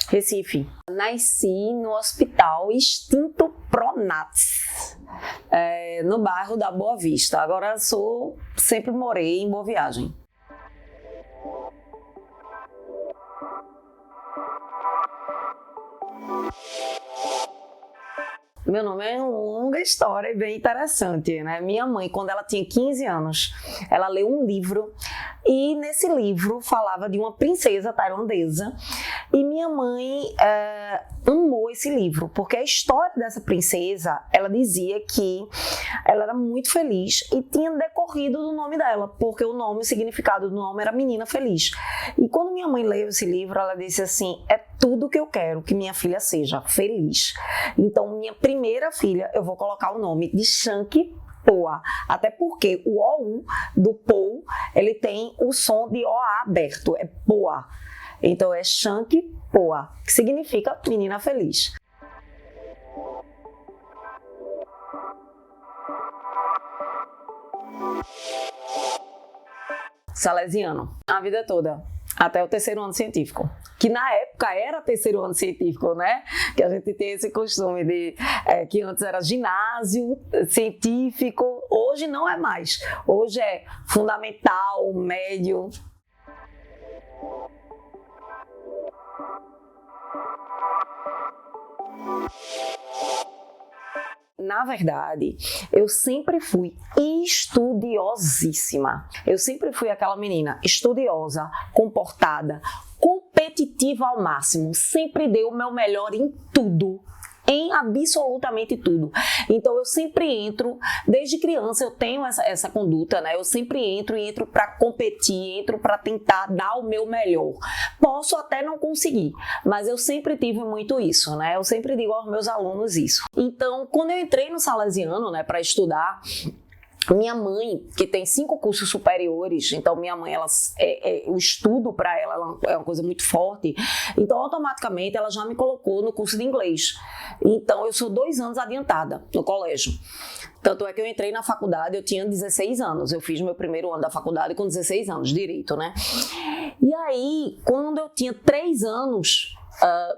Recife. Nasci no Hospital Extinto Pronats, no bairro da Boa Vista. Agora sempre morei em Boa Viagem. Meu nome é uma longa história e bem interessante, né? Minha mãe, quando ela tinha 15 anos, ela leu um livro e nesse livro falava de uma princesa tailandesa e minha mãe amou esse livro, porque a história dessa princesa, ela dizia que ela era muito feliz e tinha decorrido do nome dela, porque o significado do nome era Menina Feliz. E quando minha mãe leu esse livro, ela disse assim, é tudo que eu quero que minha filha seja feliz. Então, minha primeira filha, eu vou colocar o nome de Shanky Poa, até porque o OU do Pou, ele tem o som de OA aberto, é Poa. Então é Shanky Poa, que significa menina feliz. Salesiano, a vida toda, até o 3º ano científico. Que na época era 3º ano científico, né? Que a gente tem esse costume de que antes era ginásio científico, hoje não é mais. Hoje é fundamental, médio. Na verdade, eu sempre fui estudiosíssima. Eu sempre fui aquela menina estudiosa, comportada, competitiva ao máximo. Sempre dei o meu melhor em tudo. Em absolutamente tudo. Então eu sempre entro, desde criança eu tenho essa conduta, né? Eu sempre entro para competir, entro para tentar dar o meu melhor. Posso até não conseguir, mas eu sempre tive muito isso, né? Eu sempre digo aos meus alunos isso. Então, quando eu entrei no Salesiano, né, para estudar, minha mãe, que tem 5 cursos superiores, então minha mãe, o estudo para ela é uma coisa muito forte, então automaticamente ela já me colocou no curso de inglês. Então eu sou 2 anos adiantada no colégio. Tanto é que eu entrei na faculdade, eu tinha 16 anos, eu fiz meu primeiro ano da faculdade com 16 anos, direito, né? E aí, quando eu tinha 3 anos,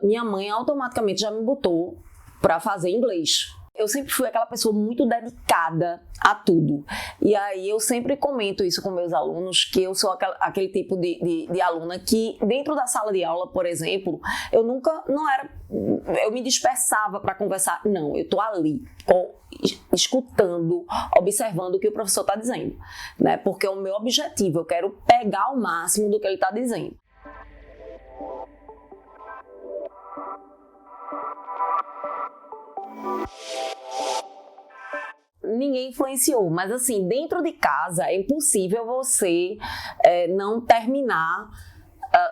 minha mãe automaticamente já me botou para fazer inglês. Eu sempre fui aquela pessoa muito dedicada a tudo. E aí eu sempre comento isso com meus alunos, que eu sou aquele tipo de aluna que dentro da sala de aula, por exemplo, eu me dispersava para conversar. Não, eu tô ali, escutando, observando o que o professor está dizendo, né? Porque é o meu objetivo, eu quero pegar o máximo do que ele está dizendo. Ninguém influenciou, mas assim, dentro de casa é impossível você não terminar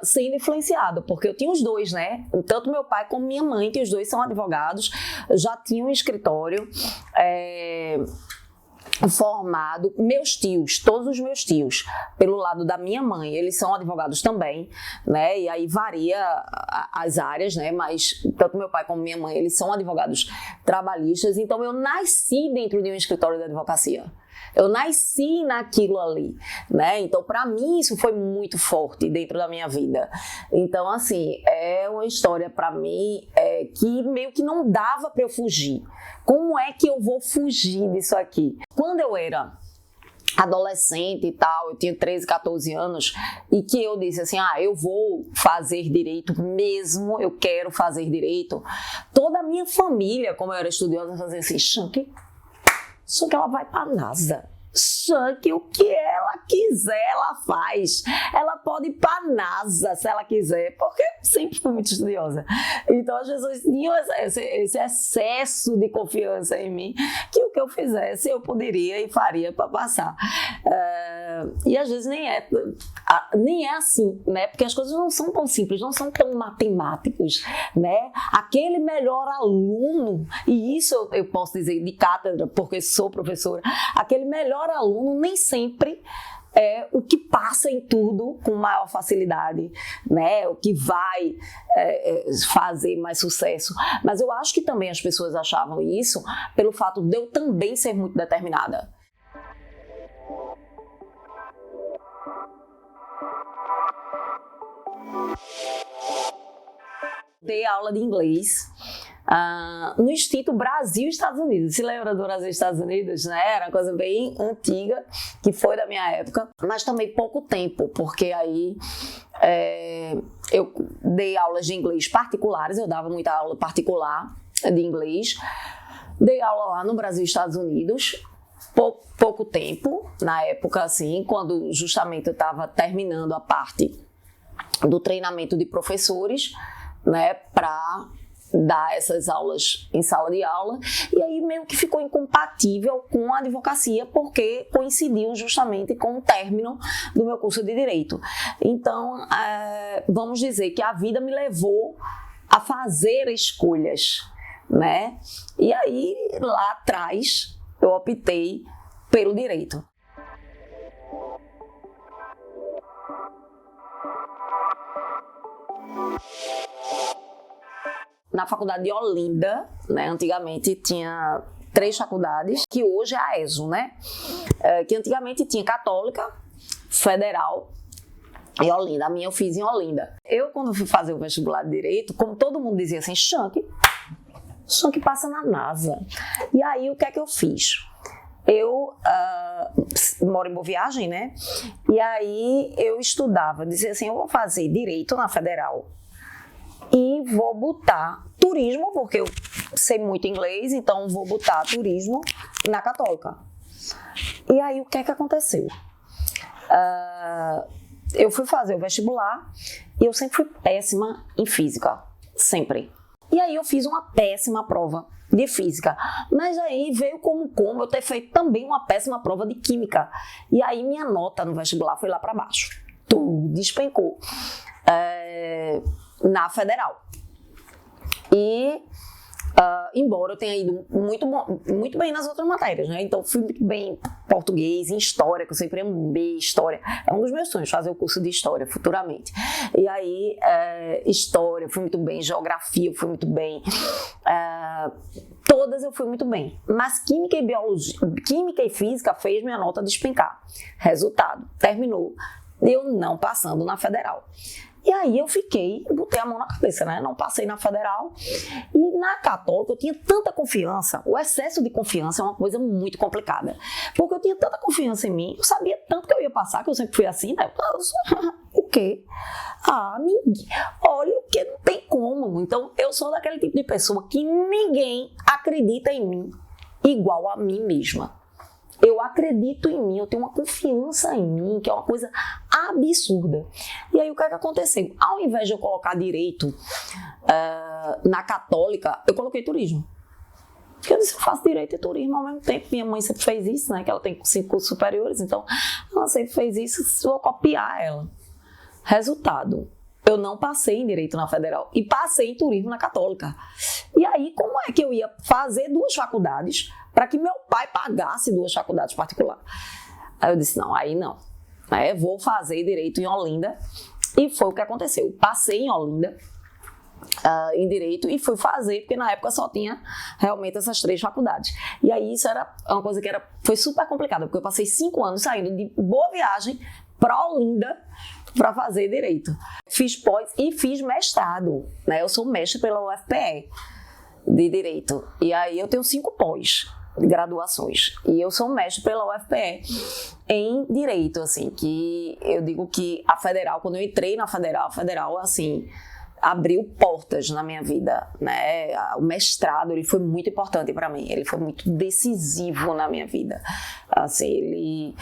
sendo influenciado, porque eu tinha os dois, né? Tanto meu pai como minha mãe, que os dois são advogados, já tinham um escritório formado. Meus tios, todos os meus tios, pelo lado da minha mãe, eles são advogados também, né? E aí varia as áreas, né? Mas tanto meu pai como minha mãe, eles são advogados trabalhistas. Então eu nasci dentro de um escritório de advocacia. Eu nasci naquilo ali, né? Então, para mim, isso foi muito forte dentro da minha vida. Então, assim, é uma história para mim que meio que não dava para eu fugir. Como é que eu vou fugir disso aqui? Quando eu era adolescente e tal, eu tinha 13, 14 anos, e que eu disse assim, eu vou fazer direito mesmo, eu quero fazer direito. Toda a minha família, como eu era estudiosa, fazia assim, só que ela vai para a NASA. Só que o que ela quiser, ela faz. Ela pode ir para a NASA se ela quiser, porque eu sempre fui muito estudiosa. Então as pessoas tinham esse excesso de confiança em mim, que o que eu fizesse eu poderia e faria para passar. E às vezes nem é assim, né? Porque as coisas não são tão simples, não são tão matemáticos, né? Aquele melhor aluno, e isso eu posso dizer de cátedra, porque sou professora, aquele melhor aluno nem sempre é o que passa em tudo com maior facilidade, né? O que vai fazer mais sucesso. Mas eu acho que também as pessoas achavam isso pelo fato de eu também ser muito determinada. Dei aula de inglês no Instituto Brasil e Estados Unidos. Se lembra do Brasil e Estados Unidos, né? Era uma coisa bem antiga, que foi da minha época, mas também pouco tempo, porque aí eu dei aulas de inglês particulares, eu dava muita aula particular de inglês. Dei aula lá no Brasil e Estados Unidos, pouco tempo, na época assim, quando justamente eu estava terminando a parte do treinamento de professores, né, para dar essas aulas em sala de aula, e aí meio que ficou incompatível com a advocacia, porque coincidiu justamente com o término do meu curso de Direito. Então, vamos dizer que a vida me levou a fazer escolhas, né? E aí, lá atrás, eu optei pelo Direito. Na faculdade de Olinda, né, antigamente tinha 3 faculdades, que hoje é a ESO, né? Que antigamente tinha Católica, Federal e Olinda. A minha eu fiz em Olinda. Eu, quando fui fazer o vestibular de Direito, como todo mundo dizia assim, Shanky passa na NASA. E aí, o que é que eu fiz? Eu moro em Boa Viagem, né? E aí, eu estudava, dizia assim, eu vou fazer Direito na Federal e vou botar turismo, porque eu sei muito inglês, então vou botar turismo na Católica. E aí, o que é que aconteceu? Eu fui fazer o vestibular e eu sempre fui péssima em física, sempre. E aí eu fiz uma péssima prova de física, mas aí veio como eu ter feito também uma péssima prova de química. E aí minha nota no vestibular foi lá para baixo, tudo despencou na Federal. E embora eu tenha ido muito bem nas outras matérias, né? Então fui muito bem em português, em história, que eu sempre amei história. É um dos meus sonhos, fazer o curso de história futuramente. E aí, história, fui muito bem, geografia, fui muito bem. Todas eu fui muito bem. Mas química e biologia, química e física fez minha nota despencar. Resultado, terminou eu não passando na Federal. E aí eu botei a mão na cabeça, né? Não passei na Federal. E na Católica eu tinha tanta confiança. O excesso de confiança é uma coisa muito complicada. Porque eu tinha tanta confiança em mim, eu sabia tanto que eu ia passar, que eu sempre fui assim, né? O quê? Ninguém. Olha, o que não tem como. Então eu sou daquele tipo de pessoa que ninguém acredita em mim igual a mim mesma. Eu acredito em mim, eu tenho uma confiança em mim, que é uma coisa absurda. E aí o que é que aconteceu? Ao invés de eu colocar Direito na Católica, eu coloquei Turismo. Porque eu disse, eu faço Direito e Turismo ao mesmo tempo. Minha mãe sempre fez isso, né? Que ela tem 5 cursos superiores, então ela sempre fez isso, se eu vou copiar ela. Resultado, eu não passei em Direito na Federal e passei em Turismo na Católica. E aí, como é que eu ia fazer 2 faculdades para que meu pai pagasse 2 faculdades particulares? Aí eu disse, não, aí não. Aí eu vou fazer Direito em Olinda. E foi o que aconteceu. Passei em Olinda, em Direito, e fui fazer, porque na época só tinha realmente essas 3 faculdades. E aí isso era uma coisa que foi super complicada, porque eu passei 5 anos saindo de Boa Viagem para Olinda para fazer Direito. Fiz pós e fiz mestrado, né? Eu sou mestre pela UFPE de Direito. E aí eu tenho 5 pós-graduações. E eu sou mestre pela UFPE em Direito, assim, que eu digo que a Federal, quando eu entrei na Federal, a Federal, assim, abriu portas na minha vida, né? O mestrado, ele foi muito importante para mim, ele foi muito decisivo na minha vida. Assim, ele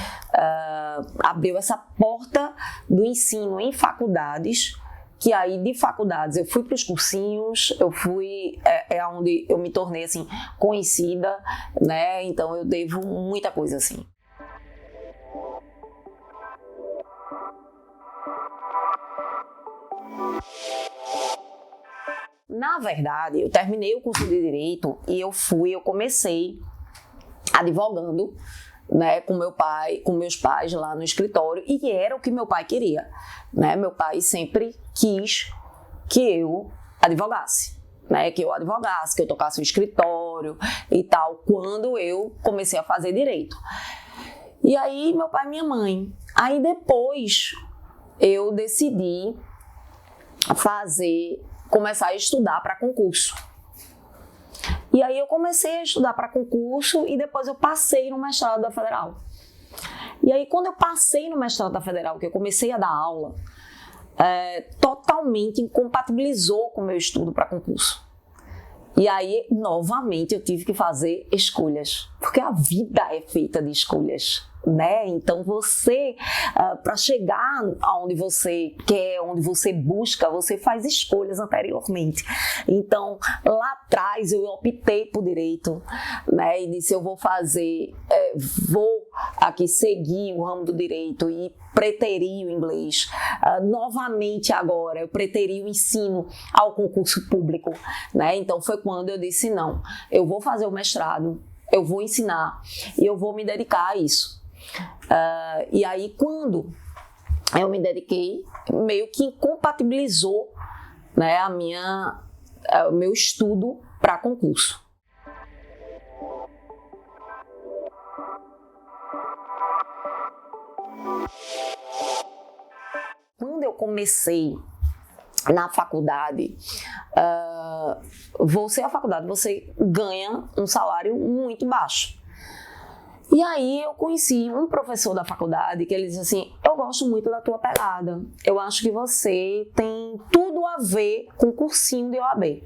abriu essa porta do ensino em faculdades, que aí de faculdades eu fui para os cursinhos, eu fui, onde eu me tornei, assim, conhecida, né? Então eu devo muita coisa, assim. Na verdade, eu terminei o curso de Direito e eu comecei advogando, né, com meus pais lá no escritório, e era o que meu pai queria, né? Meu pai sempre quis que eu advogasse, né? Que eu tocasse o escritório e tal, quando eu comecei a fazer Direito. E aí, meu pai e minha mãe. Aí depois eu decidi começar a estudar para concurso. E aí eu comecei a estudar para concurso e depois eu passei no mestrado da Federal. E aí quando eu passei no mestrado da Federal, que eu comecei a dar aula, totalmente incompatibilizou com o meu estudo para concurso. E aí, novamente, eu tive que fazer escolhas, porque a vida é feita de escolhas, né? Então, você, para chegar aonde você quer, onde você busca, você faz escolhas anteriormente. Então, lá atrás, eu optei por direito, né? E disse, eu vou vou aqui seguir o ramo do direito e preterir o inglês. Novamente agora, eu preterir o ensino ao concurso público, né? Então foi quando eu disse, não, eu vou fazer o mestrado, eu vou ensinar e eu vou me dedicar a isso. E aí quando eu me dediquei, meio que incompatibilizou, né, o meu estudo para concurso. Quando eu comecei na faculdade, você ganha um salário muito baixo. E aí eu conheci um professor da faculdade que ele disse assim, eu gosto muito da tua pegada, eu acho que você tem tudo a ver com cursinho de OAB.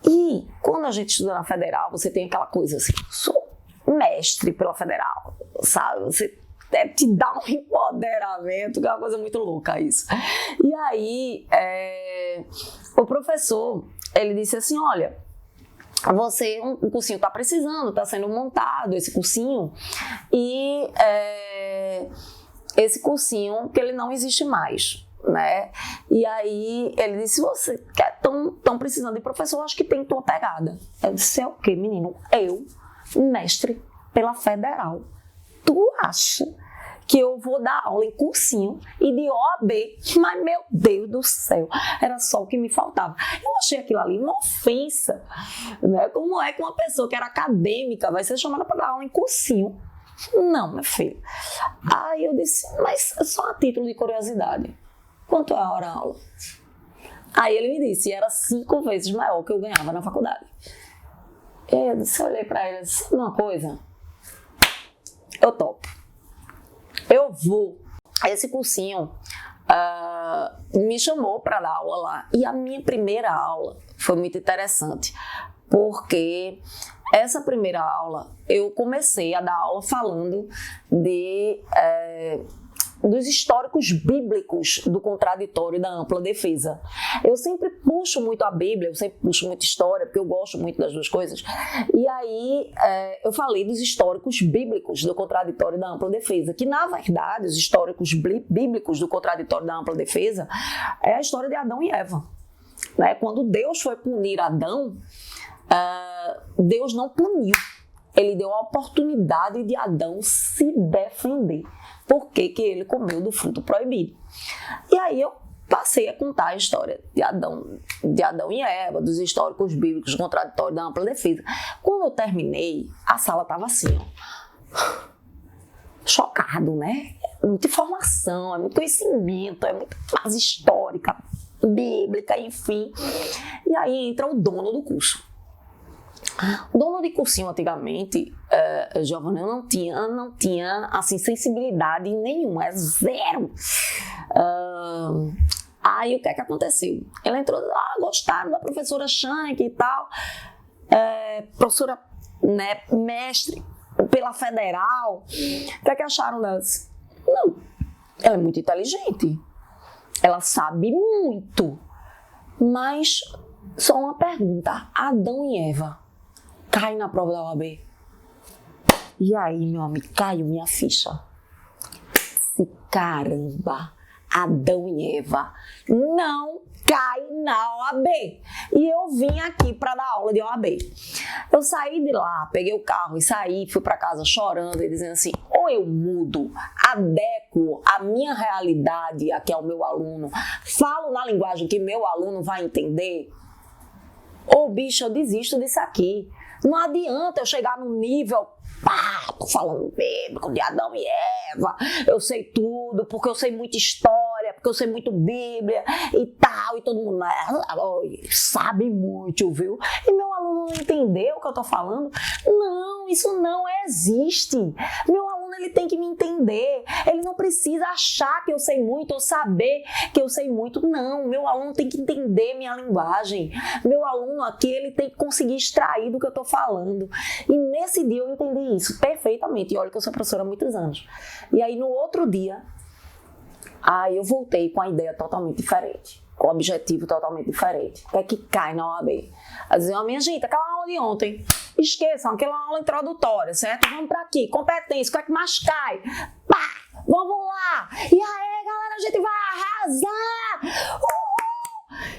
E quando a gente estuda na Federal, você tem aquela coisa assim, sou mestre pela Federal, sabe? Você deve te dar um empoderamento, que é uma coisa muito louca isso. E aí, o professor, ele disse assim, olha, um cursinho está precisando, está sendo montado esse cursinho, e esse cursinho que ele não existe mais, né? E aí ele disse, você estão precisando de professor, acho que tem tua pegada. Eu disse, é o quê, menino? Eu, mestre pela Federal, tu acha que eu vou dar aula em cursinho e de OAB? Mas, meu Deus do céu, era só o que me faltava. Eu achei aquilo ali uma ofensa, né? Como é que uma pessoa que era acadêmica vai ser chamada para dar aula em cursinho? Não, meu filho. Aí eu disse, mas só a título de curiosidade, quanto é a hora-aula? Aí ele me disse, era 5 vezes maior que eu ganhava na faculdade. E aí eu olhei para ele e disse, uma coisa, eu topo. Eu vou. Esse cursinho me chamou para dar aula lá. E a minha primeira aula foi muito interessante, porque essa primeira aula eu comecei a dar aula falando dos históricos bíblicos do contraditório e da ampla defesa. Eu sempre puxo muito a Bíblia, eu sempre puxo muito história, porque eu gosto muito das duas coisas. E aí eu falei dos históricos bíblicos do contraditório e da ampla defesa, que na verdade os históricos bíblicos do contraditório e da ampla defesa é a história de Adão e Eva. Né? Quando Deus foi punir Adão, Deus não puniu. Ele deu a oportunidade de Adão se defender. Por que ele comeu do fruto proibido? E aí eu passei a contar a história de Adão e Eva, dos históricos bíblicos, contraditórios da ampla defesa. Quando eu terminei, a sala estava assim, ó, chocado, né? É muita informação, é muito conhecimento, é muita base histórica, bíblica, enfim. E aí entra o dono do curso. O dono de cursinho antigamente, Giovana, eu não tinha assim, sensibilidade nenhuma, é zero. Aí o que é que aconteceu? Ela entrou, gostaram da professora Shank e tal, professora, né, mestre pela Federal. O que é que acharam delas? Não, ela é muito inteligente, ela sabe muito, mas só uma pergunta, Adão e Eva cai na prova da OAB? E aí, meu amigo, caiu minha ficha. Caramba, Adão e Eva não cai na OAB. E eu vim aqui para dar aula de OAB. Eu saí de lá, peguei o carro e saí, fui para casa chorando e dizendo assim, ou eu mudo, adequo a minha realidade aqui ao meu aluno, falo na linguagem que meu aluno vai entender, ou bicho, eu desisto disso aqui. Não adianta eu chegar no nível, tô falando bíblico de Adão e Eva, eu sei tudo, porque eu sei muita história, porque eu sei muito Bíblia e tal, e todo mundo sabe muito, viu? E meu aluno não entendeu o que eu tô falando? Não, isso não existe. Meu aluno, ele tem que me entender. Ele não precisa achar que eu sei muito ou saber que eu sei muito. Não, meu aluno tem que entender minha linguagem. Meu aluno aqui, ele tem que conseguir extrair do que eu tô falando. E nesse dia eu entendi isso perfeitamente. E olha que eu sou professora há muitos anos. E aí no outro dia, eu voltei com a ideia totalmente diferente, com o objetivo totalmente diferente. O que é que cai na OAB? A dizer, minha gente, aquela aula de ontem, esqueçam, aquela aula introdutória, certo? Vamos para aqui, competência, o que é que mais cai? Pá, vamos lá! E aí, galera, a gente vai arrasar!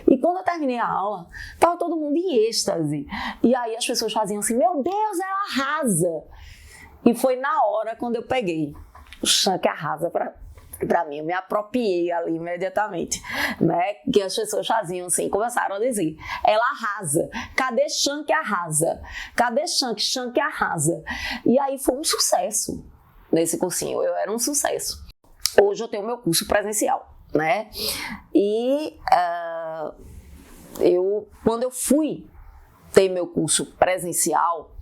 E quando eu terminei a aula, estava todo mundo em êxtase. E aí as pessoas faziam assim, meu Deus, ela arrasa! E foi na hora quando eu peguei o chunk arrasa para mim, eu me apropriei ali imediatamente, né? Que as pessoas faziam assim, começaram a dizer, ela arrasa, cadê Chunk arrasa? Cadê Chunk? Chunk arrasa. E aí foi um sucesso nesse cursinho, eu era um sucesso. Hoje eu tenho meu curso presencial, né? E quando eu fui ter meu curso presencial,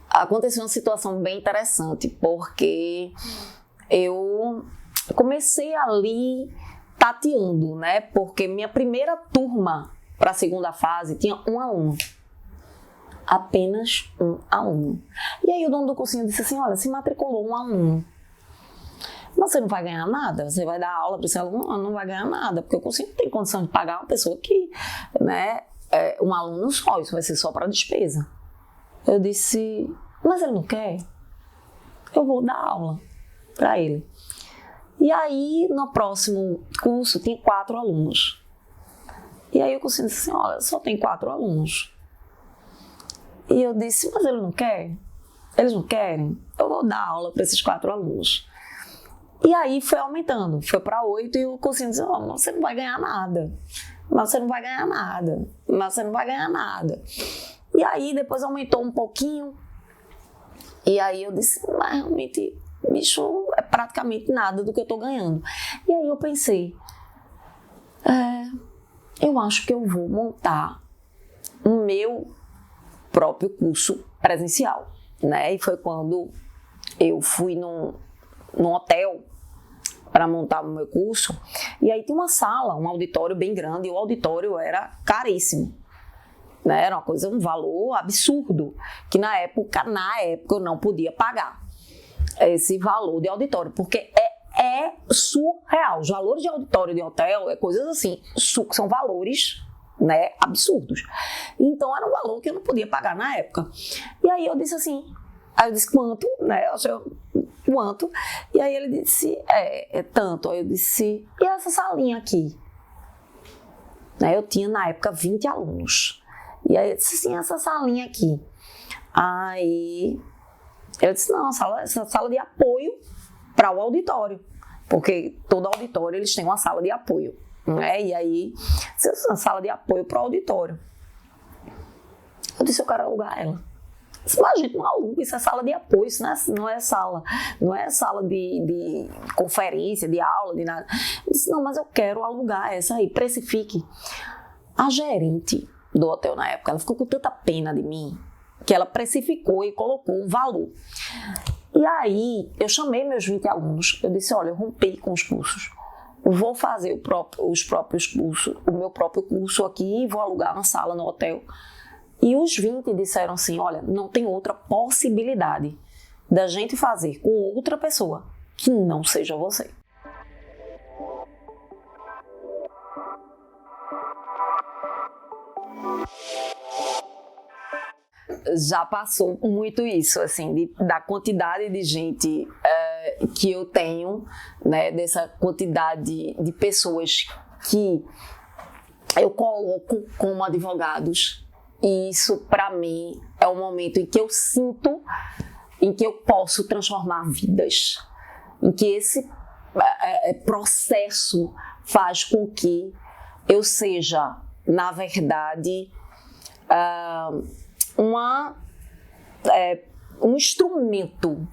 aconteceu uma situação bem interessante, porque eu comecei ali tateando, né? Porque minha primeira turma para a segunda fase tinha um aluno. Apenas um aluno. E aí o dono do cursinho disse assim, olha, se matriculou um aluno. Mas você não vai ganhar nada, você vai dar aula para esse aluno, não vai ganhar nada, porque o cursinho não tem condição de pagar uma pessoa que, né, um aluno só, isso vai ser só para despesa. Eu disse, mas ele não quer? Eu vou dar aula para ele. E aí, no próximo curso, tinha 4 alunos. E aí o cursinho disse assim, olha, só tem 4 alunos. E eu disse, mas ele não quer? Eles não querem? Eu vou dar aula para esses 4 alunos. E aí foi aumentando, foi para 8 e o cursinho disse, oh, você não vai ganhar nada. Mas você não vai ganhar nada. Mas você não vai ganhar nada. E aí depois aumentou um pouquinho. E aí eu disse, mas realmente, bicho, é praticamente nada do que eu estou ganhando. E aí eu pensei, eu acho que eu vou montar o meu próprio curso presencial, né? E foi quando eu fui num hotel para montar o meu curso. E aí tinha uma sala, um auditório bem grande, e o auditório era caríssimo. Né? Era uma coisa, um valor absurdo, que na época eu não podia pagar esse valor de auditório, porque é surreal. Os valores de auditório de hotel é coisas assim, são valores, né, absurdos. Então era um valor que eu não podia pagar na época. E aí eu disse assim, quanto, né? Eu sei, quanto? E aí ele disse, é tanto. Aí eu disse, e essa salinha aqui? Né? Eu tinha na época 20 alunos. E aí eu disse assim, essa salinha aqui. Aí eu disse, não, essa sala de apoio para o auditório. Porque todo auditório eles têm uma sala de apoio. Né? E aí, essa sala de apoio para o auditório. Eu disse, eu quero alugar ela. Mas a gente não aluga, isso é sala de apoio, isso não é sala de conferência, de aula, de nada. Eu disse, não, mas eu quero alugar essa aí, precifique. A gerente do hotel na época, ela ficou com tanta pena de mim, que ela precificou e colocou um valor. E aí, eu chamei meus 20 alunos, eu disse, olha, eu rompi com os cursos. Eu vou fazer os próprios cursos, o meu próprio curso aqui, vou alugar uma sala no hotel. E os 20 disseram assim, olha, não tem outra possibilidade da gente fazer com outra pessoa que não seja você. Já passou muito isso, assim, da quantidade de gente que eu tenho, né, dessa quantidade de pessoas que eu coloco como advogados. E isso, para mim, é o momento em que eu sinto, em que eu posso transformar vidas, em que esse processo faz com que eu seja, na verdade, um instrumento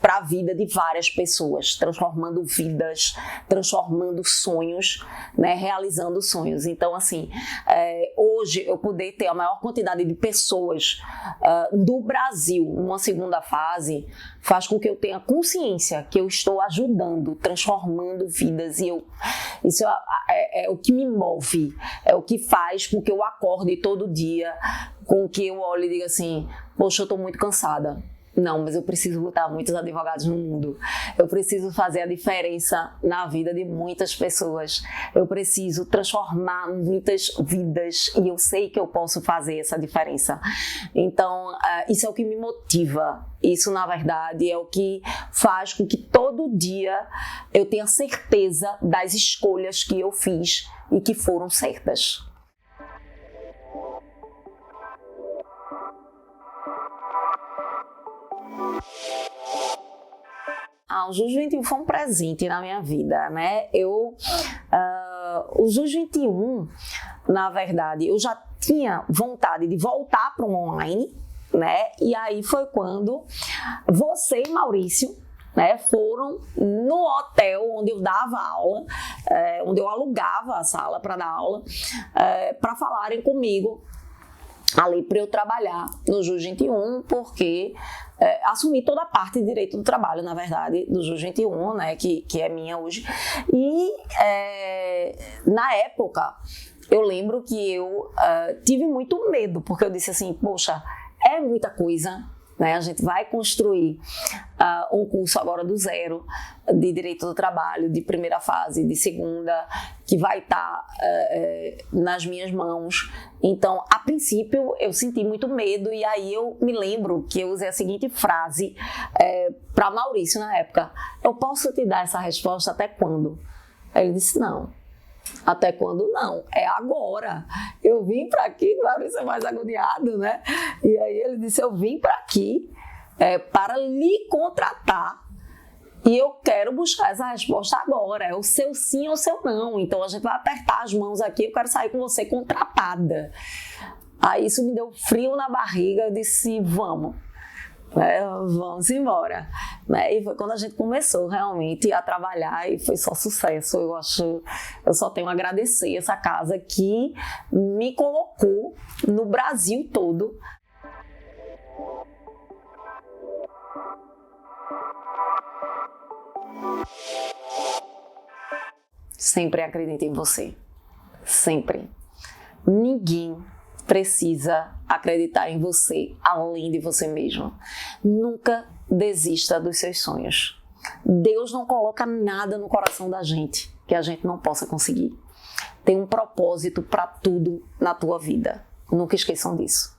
para a vida de várias pessoas, transformando vidas, transformando sonhos, né, realizando sonhos. Então, assim, hoje eu poder ter a maior quantidade de pessoas do Brasil numa segunda fase faz com que eu tenha consciência que eu estou ajudando, transformando vidas, e isso é o que me move, é o que faz com que eu acorde todo dia, com que eu olhe e diga assim, poxa, eu estou muito cansada. Não, mas eu preciso botar muitos advogados no mundo. Eu preciso fazer a diferença na vida de muitas pessoas. Eu preciso transformar muitas vidas e eu sei que eu posso fazer essa diferença. Então, isso é o que me motiva. Isso, na verdade, é o que faz com que todo dia eu tenha certeza das escolhas que eu fiz e que foram certas. O JUS 21 foi um presente na minha vida, né? O JUS 21, na verdade, eu já tinha vontade de voltar para o online, né? E aí foi quando você e Maurício, né, foram no hotel onde eu dava aula, onde eu alugava a sala para dar aula, para falarem comigo ali para eu trabalhar no JUS 21, porque assumi toda a parte de direito do trabalho, na verdade, do JUS 21, né, que é minha hoje. E na época, eu lembro que eu tive muito medo, porque eu disse assim, poxa, é muita coisa, né? A gente vai construir um curso agora do zero de direito do trabalho, de primeira fase, de segunda, que vai estar nas minhas mãos. Então, a princípio, eu senti muito medo e aí eu me lembro que eu usei a seguinte frase para Maurício na época: eu posso te dar essa resposta até quando? Aí ele disse, não. Até quando não? É agora. Eu vim para aqui, Maurício é mais agoniado, né? E aí ele disse, eu vim para aqui para lhe contratar e eu quero buscar essa resposta agora. É o seu sim ou o seu não. Então a gente vai apertar as mãos aqui, eu quero sair com você contratada. Aí isso me deu frio na barriga, eu disse, vamos. Vamos embora, né? E foi quando a gente começou realmente a trabalhar e foi só sucesso. Eu só tenho a agradecer essa casa que me colocou no Brasil todo. Sempre acredite em você, sempre. Ninguém precisa acreditar em você além de você mesmo. Nunca desista dos seus sonhos. Deus não coloca nada no coração da gente que a gente não possa conseguir. Tem um propósito para tudo na tua vida. Nunca esqueçam disso.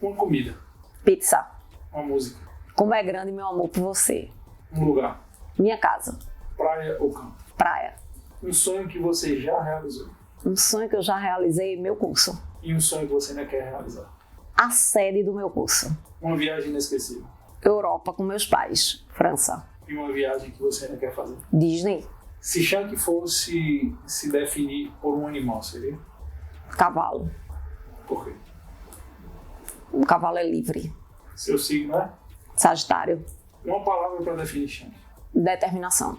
Uma comida. Pizza. Uma música. Como é grande meu amor por você. Um lugar. Minha casa. Praia ou campo. Praia. Um sonho que você já realizou. Um sonho que eu já realizei, meu curso. E um sonho que você ainda quer realizar. A sede do meu curso. Uma viagem inesquecível. Europa com meus pais. França. E uma viagem que você ainda quer fazer. Disney. Se Shank fosse se definir por um animal, seria? Cavalo. Por quê? Um cavalo é livre. Seu signo é? Sagitário. Uma palavra para definir Shank. Determinação.